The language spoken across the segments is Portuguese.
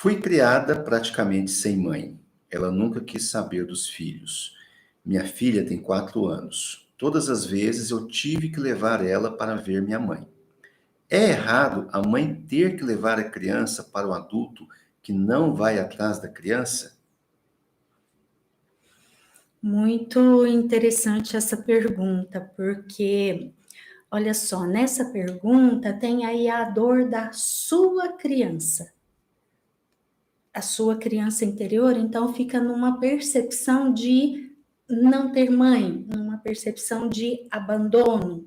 Fui criada praticamente sem mãe. Ela nunca quis saber dos filhos. Minha filha tem 4 anos. Todas as vezes eu tive que levar ela para ver minha mãe. É errado a mãe ter que levar a criança para o adulto que não vai atrás da criança? Muito interessante essa pergunta, porque, olha só, nessa pergunta tem aí a dor da sua criança. A sua criança interior, então, fica numa percepção de não ter mãe, numa percepção de abandono.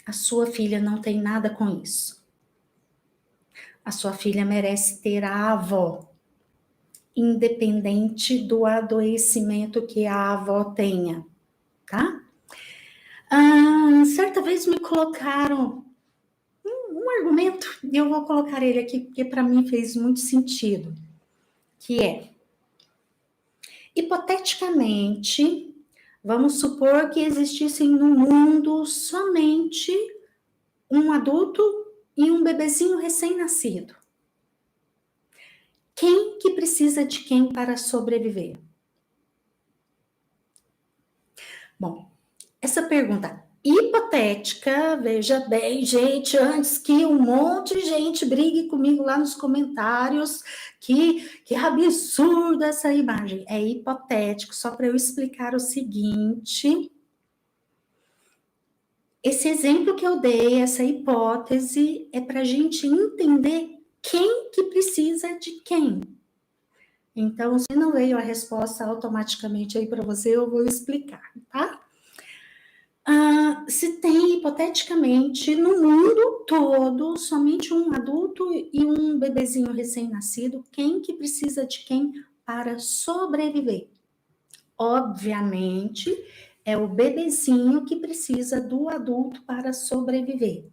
A sua filha não tem nada com isso. A sua filha merece ter a avó, independente do adoecimento que a avó tenha, tá? Certa vez me colocaram um argumento, e eu vou colocar ele aqui porque para mim fez muito sentido, que é, hipoteticamente, vamos supor que existissem no mundo somente um adulto e um bebezinho recém-nascido. Quem que precisa de quem para sobreviver? Bom, essa pergunta hipotética, veja bem, gente, antes que um monte de gente brigue comigo lá nos comentários, que absurda essa imagem. É hipotético, só para eu explicar o seguinte. Esse exemplo que eu dei, essa hipótese, é para a gente entender quem que precisa de quem. Então, se não veio a resposta automaticamente aí para você, eu vou explicar, tá? Se tem, hipoteticamente, no mundo todo, somente um adulto e um bebezinho recém-nascido, quem que precisa de quem para sobreviver? Obviamente, é o bebezinho que precisa do adulto para sobreviver.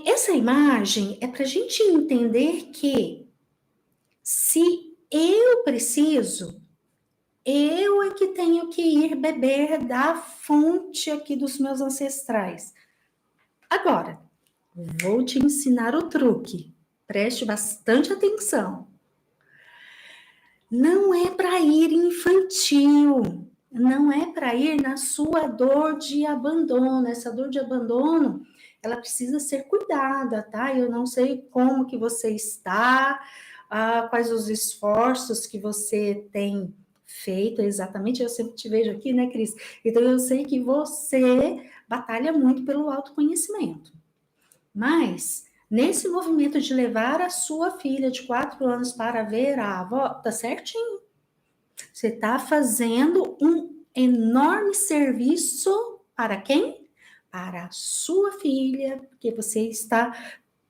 Essa imagem é para a gente entender que se eu preciso, eu é que tenho que ir beber da fonte aqui dos meus ancestrais. Agora, vou te ensinar o truque. Preste bastante atenção. Não é para ir infantil, não é para ir na sua dor de abandono. Essa dor de abandono, ela precisa ser cuidada, tá? Eu não sei como que você está, quais os esforços que você tem feito exatamente. Eu sempre te vejo aqui, né, Cris? Então, eu sei que você batalha muito pelo autoconhecimento. Mas, nesse movimento de levar a sua filha de 4 anos para ver a avó, tá certinho. Você está fazendo um enorme serviço para quem? Para a sua filha, porque você está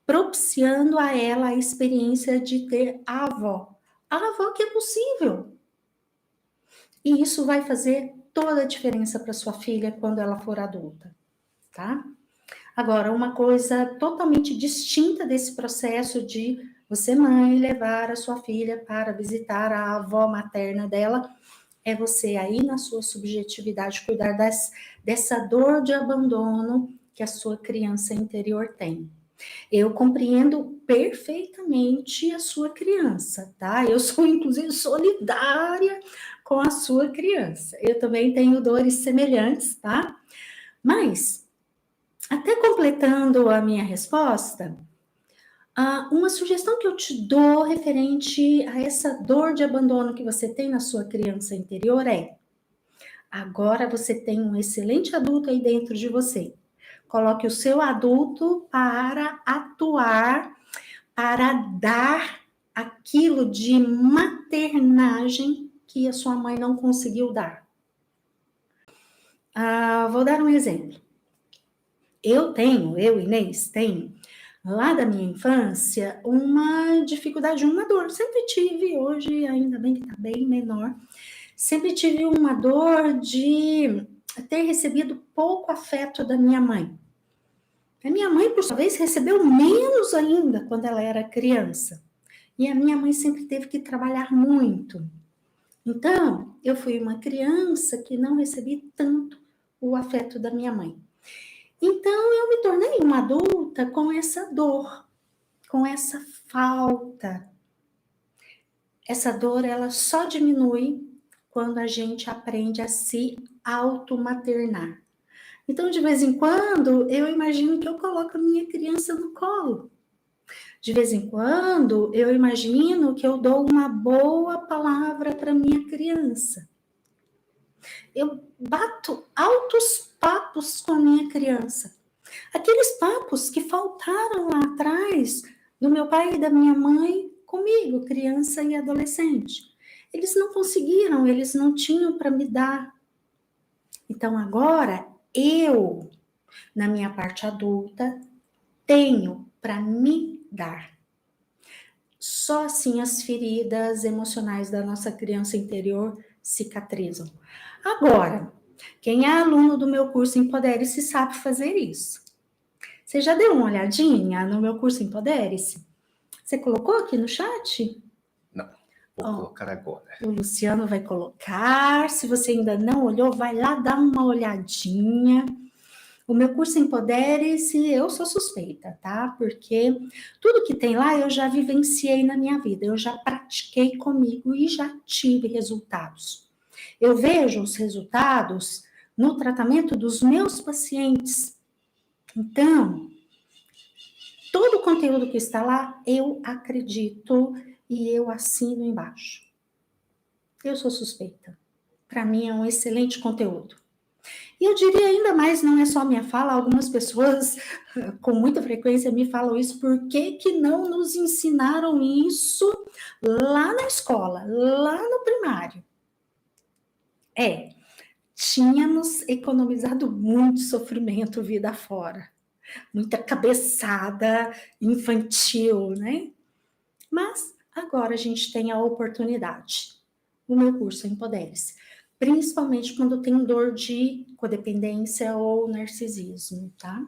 propiciando a ela a experiência de ter a avó. A avó que é possível. E isso vai fazer toda a diferença para sua filha quando ela for adulta, tá? Agora, uma coisa totalmente distinta desse processo de você, mãe, levar a sua filha para visitar a avó materna dela, é você aí na sua subjetividade cuidar dessa dor de abandono que a sua criança interior tem. Eu compreendo perfeitamente a sua criança, tá? Eu sou, inclusive, solidária com a sua criança. Eu também tenho dores semelhantes, tá? Mas, até completando a minha resposta, uma sugestão que eu te dou referente a essa dor de abandono que você tem na sua criança interior é: agora você tem um excelente adulto aí dentro de você. Coloque o seu adulto para atuar, para dar aquilo de maternagem que a sua mãe não conseguiu dar. Vou dar um exemplo. Eu, Inês, tenho, lá da minha infância, uma dificuldade, uma dor. Sempre tive, hoje ainda bem que está bem menor. Sempre tive uma dor de ter recebido pouco afeto da minha mãe. A minha mãe, por sua vez, recebeu menos ainda quando ela era criança. E a minha mãe sempre teve que trabalhar muito. Então, eu fui uma criança que não recebi tanto o afeto da minha mãe. Então, eu me tornei uma adulta com essa dor. com essa falta. Essa dor, ela só diminui quando a gente aprende a se automaternar. Então, de vez em quando, eu imagino que eu coloco a minha criança no colo. De vez em quando, eu imagino que eu dou uma boa palavra para minha criança. Eu bato altos papos com a minha criança. Aqueles papos que faltaram lá atrás do meu pai e da minha mãe comigo, criança e adolescente. Eles não conseguiram, eles não tinham para me dar. Então agora eu, na minha parte adulta, tenho para me dar. Só assim as feridas emocionais da nossa criança interior cicatrizam. Agora, quem é aluno do meu curso Empodere-se sabe fazer isso. Você já deu uma olhadinha no meu curso Empodere-se? Você colocou aqui no chat? Não, vou colocar agora. O Luciano vai colocar. Se você ainda não olhou, vai lá dar uma olhadinha. O meu curso Empodere-se, eu sou suspeita, tá? Porque tudo que tem lá eu já vivenciei na minha vida, eu já pratiquei comigo e já tive resultados. Eu vejo os resultados no tratamento dos meus pacientes. Então, todo o conteúdo que está lá, eu acredito e eu assino embaixo. Eu sou suspeita. Para mim é um excelente conteúdo. E eu diria ainda mais, não é só minha fala, algumas pessoas com muita frequência me falam isso, por que não nos ensinaram isso lá na escola, lá no primário? Tínhamos economizado muito sofrimento vida fora, muita cabeçada infantil, né? Mas agora a gente tem a oportunidade. O meu curso Empodere-se. Principalmente quando tem dor de codependência ou narcisismo, tá?